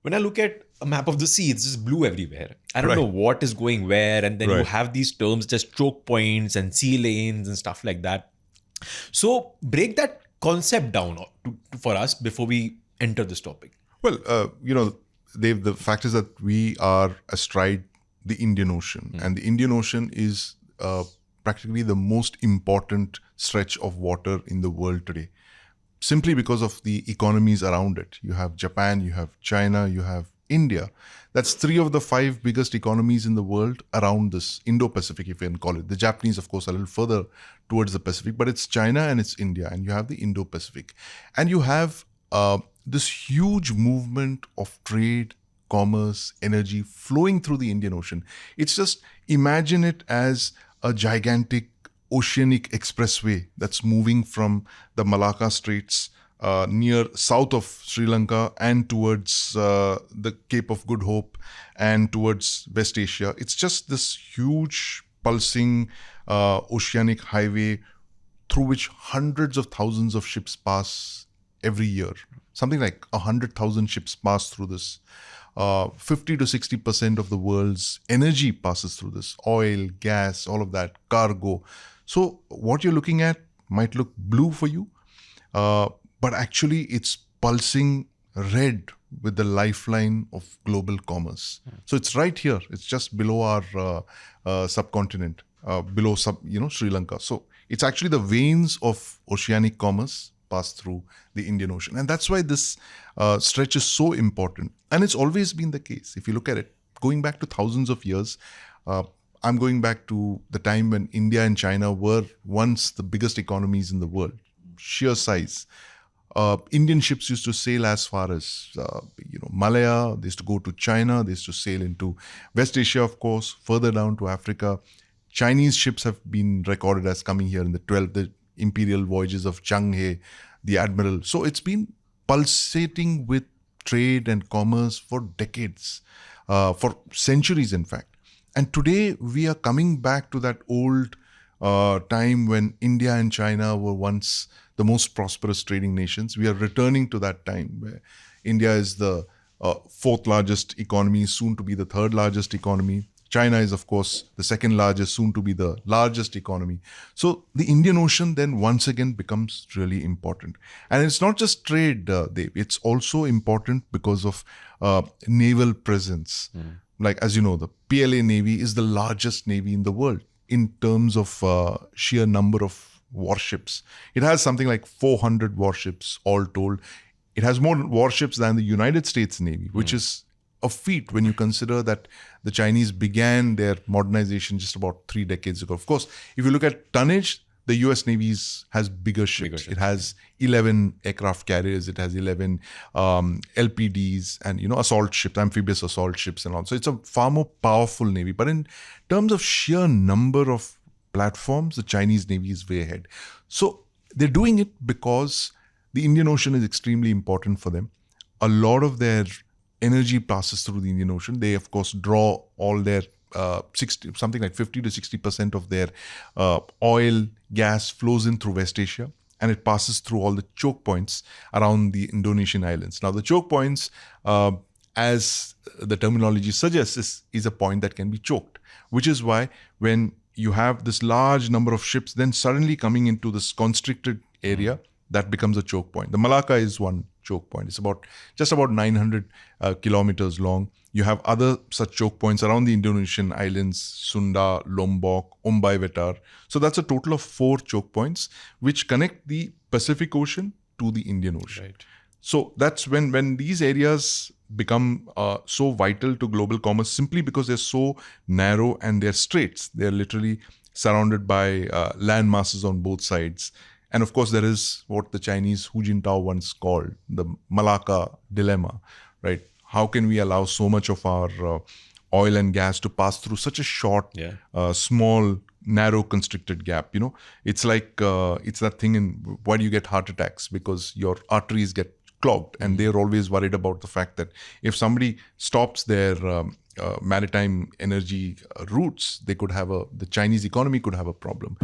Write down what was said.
when I look at a map of the sea, it's just blue everywhere. I don't Right. know what is going where. And then you Right. have these terms just choke points and sea lanes and stuff like that. So break that concept down for us before we enter this topic. Well, Dave, the fact is that we are astride the Indian Ocean, and the Indian Ocean is practically the most important stretch of water in the world today, simply because of the economies around it. You have Japan, you have China, you have India. That's 3 of the 5 biggest economies in the world around this Indo-Pacific, if you can call it. The Japanese, of course, are a little further towards the Pacific, but it's China and it's India, and you have the Indo-Pacific. And you have this huge movement of trade, commerce, energy flowing through the Indian Ocean. It's just, imagine it as a gigantic oceanic expressway that's moving from the Malacca Straits near south of Sri Lanka and towards the Cape of Good Hope and towards West Asia. It's just this huge pulsing oceanic highway through which hundreds of thousands of ships pass every year. Something like 100,000 ships pass through this. 50 to 60% of the world's energy passes through this. Oil, gas, all of that, cargo. So what you're looking at might look blue for you, but actually it's pulsing red with the lifeline of global commerce. So it's right here. It's just below our subcontinent, below Sri Lanka. So it's actually the veins of oceanic commerce pass through the Indian Ocean. And that's why this stretch is so important. And it's always been the case. If you look at it, going back to thousands of years, I'm going back to the time when India and China were once the biggest economies in the world, sheer size. Indian ships used to sail as far as, Malaya. They used to go to China. They used to sail into West Asia, of course, further down to Africa. Chinese ships have been recorded as coming here in the imperial voyages of Zhang He, the admiral. So it's been pulsating with trade and commerce for decades, for centuries, in fact. And today we are coming back to that old time when India and China were once the most prosperous trading nations. We are returning to that time where India is the 4th largest economy, soon to be the 3rd largest economy. China is, of course, the 2nd largest, soon to be the largest economy. So the Indian Ocean then once again becomes really important. And it's not just trade, Dave. It's also important because of naval presence. Like, as you know, the PLA Navy is the largest navy in the world in terms of sheer number of warships. It has something like 400 warships all told. It has more warships than the United States Navy, which is a feat when you consider that the Chinese began their modernization just about 3 decades ago. Of course, if you look at tonnage, the US Navy has bigger ships. It has 11 aircraft carriers. It has 11 LPDs and, assault ships, amphibious assault ships and all. So it's a far more powerful Navy. But in terms of sheer number of platforms, the Chinese Navy is way ahead. So they're doing it because the Indian Ocean is extremely important for them. A lot of their energy passes through the Indian Ocean. They, of course, draw all their something like 50 to 60% of their oil, gas flows in through West Asia, and it passes through all the choke points around the Indonesian islands. Now, the choke points, as the terminology suggests, is a point that can be choked, which is why when you have this large number of ships then suddenly coming into this constricted area, that becomes a choke point. The Malacca is one choke point. It's just about 900 kilometers long. You have other such choke points around the Indonesian islands, Sunda, Lombok, Umbai Vetar. So that's a total of 4 choke points which connect the Pacific Ocean to the Indian Ocean. Right. So that's when these areas become so vital to global commerce, simply because they're so narrow and they're straits. They're literally surrounded by land masses on both sides. And of course, there is what the Chinese Hu Jintao once called the Malacca dilemma, right? How can we allow so much of our oil and gas to pass through such a short, small, narrow, constricted gap? It's like, it's that thing in why do you get heart attacks? Because your arteries get clogged, and they're always worried about the fact that if somebody stops their maritime energy routes, the Chinese economy could have a problem.